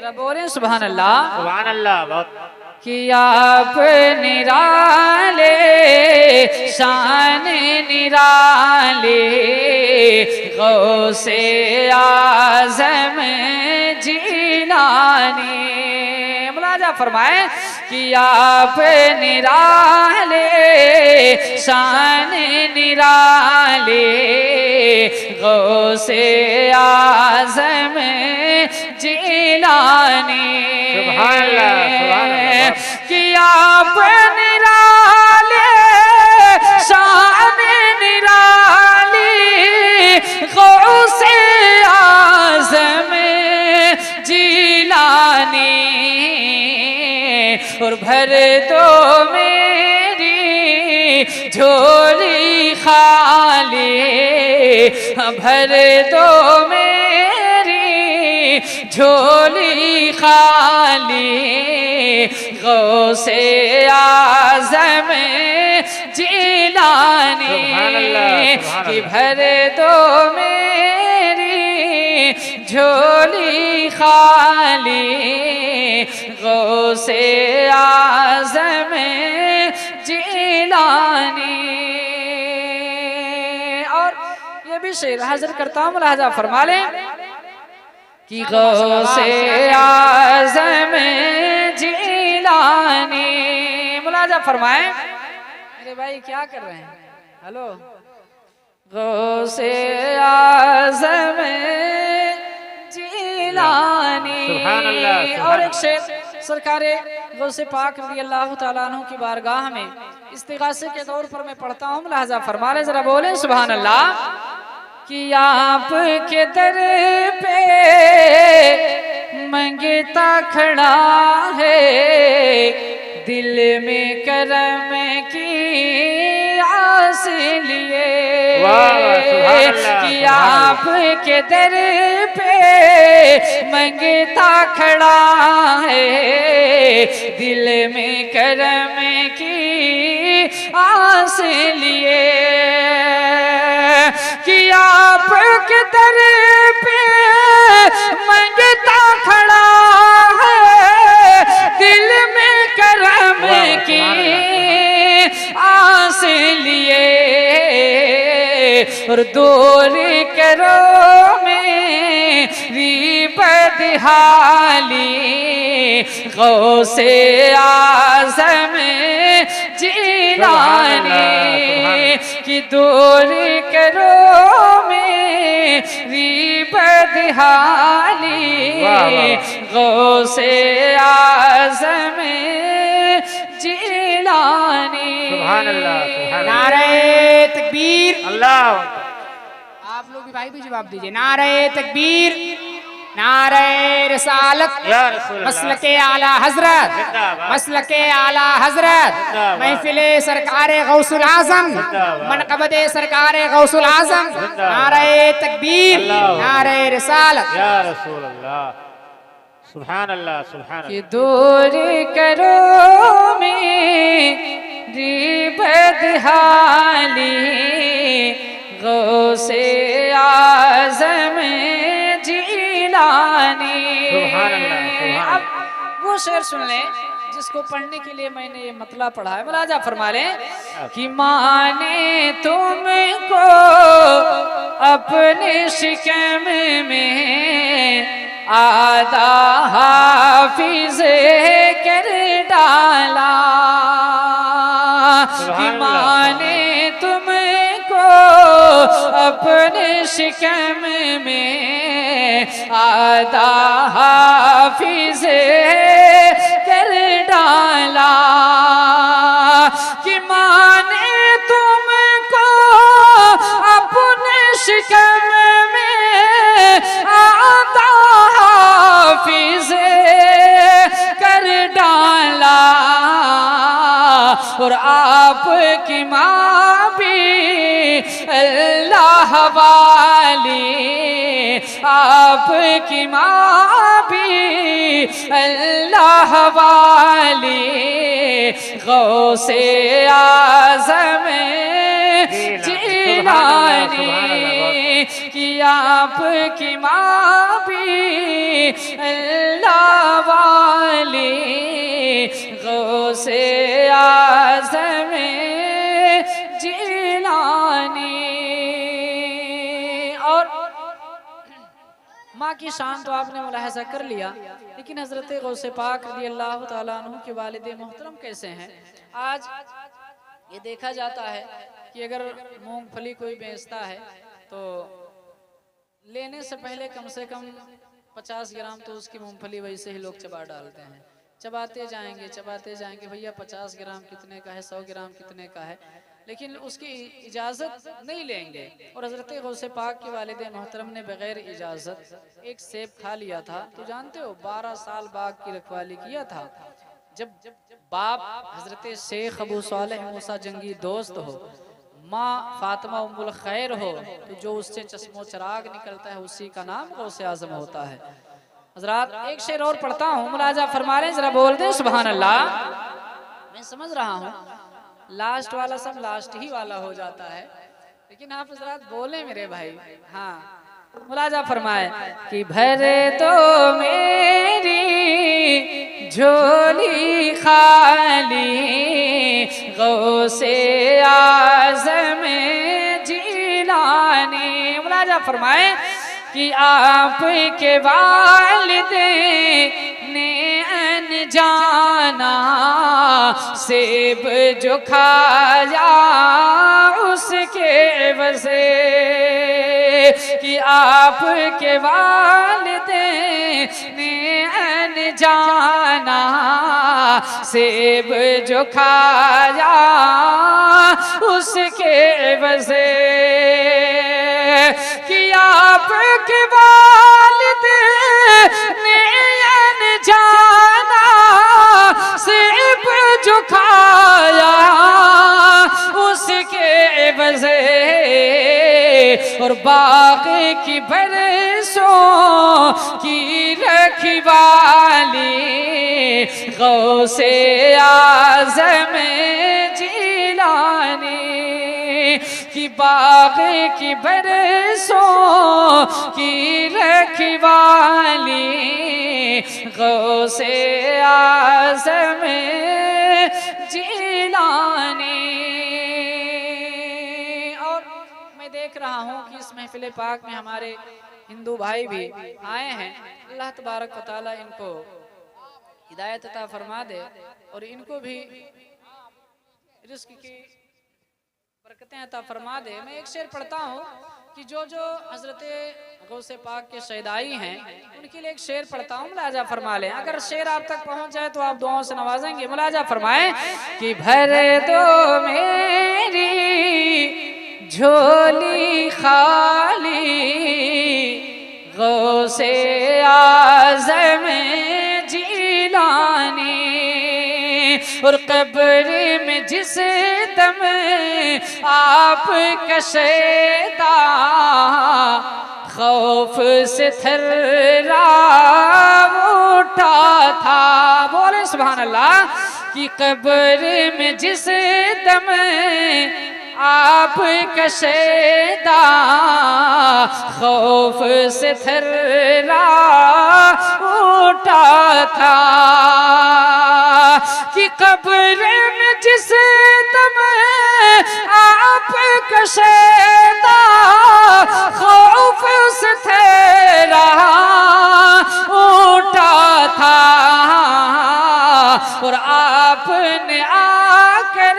जरा बोले सुभान अल्लाह। सुभान अल्लाह। बहुत कि आप निराले शान निराले गौसे आज़म जीलानी। मुलाजा फरमाए कि आप निराले शान निराले गौसे आज़म जीलानी। सुभान अल्लाह, सुभान अल्लाह। कि आप निराले शान निराली गौसे आज़म जीलानी। और भर दो मेरी झोली खाली, भर दो मेरी झोली खाली गौसे आज़म जीलानी। कि भर दो मेरी झोली खाली गौसे आज़म जीलानी। और ये भी शेर हाजिर करता हूँ, मुलाहाजा फरमा लें कि गौसे आज़म जीलानी। मुलाजा फरमाए मेरे भाई क्या कर रहे हैं? हेलो। गौसे आज़म जीलानी। और एक शेर सरकारे गौसे पाक रज़ी अल्लाह तआला अन्हु की बारगाह में इस्तिगासे के तौर पर मैं पढ़ता हूँ, मुलाहाजा फरमा ले, जरा बोले सुभान अल्लाह। कि आपके दर पे मंगता खड़ा है, दिल में करम की आस लिए। कि आपके दर पे मंगता खड़ा है, दिल में करम की आस लिए। कि आपके दर पे मंगता खड़ा है, दिल में करम की आस लिए। और दूर करो मेरी बदहाली गौसे आज़म जीलानी। कि दूर करो मेरी बदहाली गौसे आज़म जीलानी। नारे तकबीर। अल्लाह। आप लोग भी भाई भी जवाब दीजिए। नारे तकबीर, नारे रिसालत, मसलके आला हजरत, मसलके आला हजरत, महफिले सरकारे गौसुल आजम, मनक़बते सरकारे गौसुल आजम। नारे तकबीर, नारे रिसालत। या रसूल अल्लाह। सुभान अल्लाह, सुभान अल्लाह। कि दूर करो मेरी बदहाली गौसे आज़म जीलानी। अब वो शेर सुन लें जिसको पढ़ने के लिए मैंने ये मतला पढ़ा है, मुलाजा फरमा लें। कि माने तुमको अपने शिकम में आदा हाफिज कर डाला। कि माने तुमको अपने शिकम में आदा हाफिज कर डाला। कि माने तुमको अपने शिकम में आदा हाफिज कर डाला। और आपकी माँ भी अल्लाह वाली, आपकी माँ भी अल्लाह वाली गौसे आज़म जीलानी। कि आपकी माँ भी अल्लाह खाली गौसे आज़म जिलानी। और माँ की शान तो आपने मुलाहजा कर लिया, लेकिन हजरत गौसे पाक रज़ियल्लाहु ताला अन्हु के वालिद मोहतरम कैसे हैं। आज ये देखा जाता है कि अगर मूंगफली कोई बेचता है तो लेने से पहले कम से कम 50 ग्राम तो उसकी मूंगफली वैसे ही लोग चबा डालते हैं। चबाते जाएंगे भैया 50 ग्राम कितने का है, 100 ग्राम कितने का है, लेकिन उसकी इजाज़त नहीं लेंगे। और हज़रत गौसे पाक के वालिद मोहतरम ने बग़ैर इजाज़त एक सेब खा लिया था। तो जानते हो 12 साल बाग की रखवाली किया था। जब बाप हज़रत शेख अबू सालेह मूसा जंगी दोस्त हो, माँ फातिमा उम्मुल खैर हो, तो जो उससे चश्मो चराग निकलता है उसी का नाम गौसे आज़म होता है। हज़रात एक शेर और पढ़ता हूँ, मुलाजा फरमा रहे हैं, जरा बोल दें सुभान अल्लाह। मैं समझ रहा हूँ लास्ट वाला सब लास्ट ही वाला हो जाता है, लेकिन आप हज़रात बोले मेरे भाई। हाँ, मुलाजा फरमाए कि भरे तो मेरी झोली खाली गौसे आज़म जिलानी। मुलाजा फरमाए कि आपके वालिदे ने अनजाना सेब जो खाया उसके वजह, कि आपके वालिदे ने अनजाना सेब जो खाया उसके वजह, कि आपके वालिदे ने अनजाना सेब जो खाया उसके वजह, और बाग की बरसों की रखवाली गौसे आज़म जिलानी, कि बाग की बरसों की रखवाली गौसे आज़म जिलानी। और मैं देख रहा हूँ कि इस महफिल पाक में हमारे हिंदू भाई भी आए हैं। अल्लाह तबारक व तआला इनको हिदायत अता फरमा दे और इनको भी रिज़्क़ की बरकतें अता फरमा दे। मैं एक शेर पढ़ता हूँ कि जो हज़रत गौसे पाक के शहदाई हैं उनके लिए एक शेर पढ़ता हूँ, मुलाजा फरमा लें। अगर शेर आप तक पहुँच जाए तो आप दुआओं से नवाजेंगे। मुलाजा फरमाएं कि भर दो मेरी झोली खाली गौसे आज़म जिलानी, और कब्र में जिस दम आप कशेदा खौफ से थर्रा उठा था। बोले सुभान अल्लाह। कि कब्र में जिस दम आप कशेदा खौफ से थर्रा उठा था, कि कब्र में जिस दम आप कशेदा खौफ से थर्रा उठा था, और आपने आकर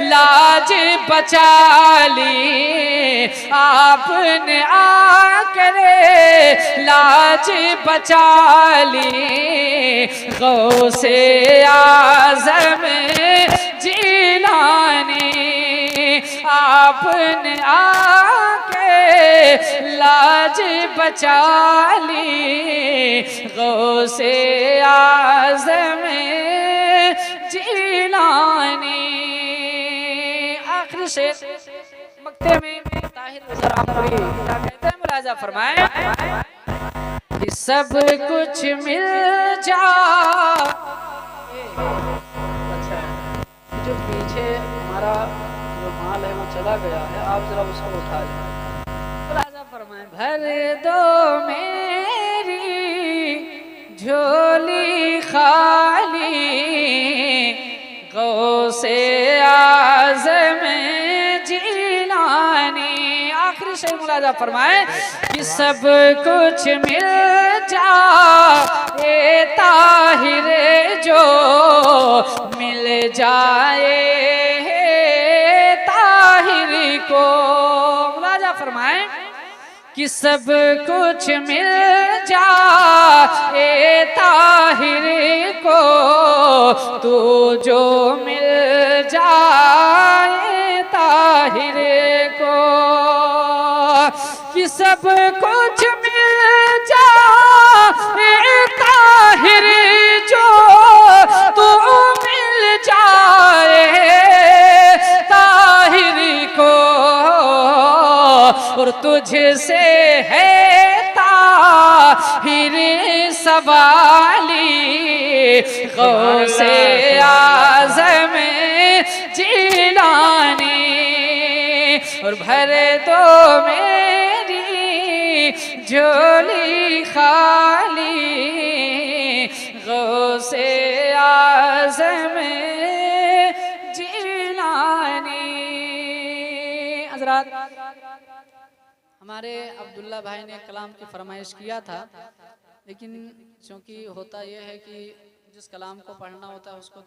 लाज बचा ली, आपने आकर लाज बचा ली गौसे आज़म जिलानी, आपने आके लाज बचा ली गौसे आज़म जिलानी। आखिरी शेर मक्ते में ताहिर ज़राफ़री क्या कहते हैं, मुलाजा फरमाएं कि सब कुछ मिल जा। अच्छा, जो पीछे हमारा जो माल है वो चला गया है, आप जरा उसको उठा लें। मुलाजा फरमाएं भर दो मेरी झोली गौसे आज़म जिलानी। आखिरी शेर मुलाजा फरमाए कि सब कुछ मिल जाए ताहिर जो मिल जाए ताहिर को। मुलाजा फरमाए कि सब कुछ मिल जाए ताहिर को, तू जो मिल जाए ताहिर को। कि सब कुछ मिल जाए ताहिर जो, तू मिल जाए ताहिर को। और तुझसे है ताहिर सवाली, गौसे आज़म जिलानी। और भर दो मेरी झोली खाली, गौसे आज़म जिलानी। हज़रात, हमारे अब्दुल्ला भाई ने कलाम की फरमाइश किया था, लेकिन चूंकि होता यह है कि जिस कलाम को पढ़ना होता है उसको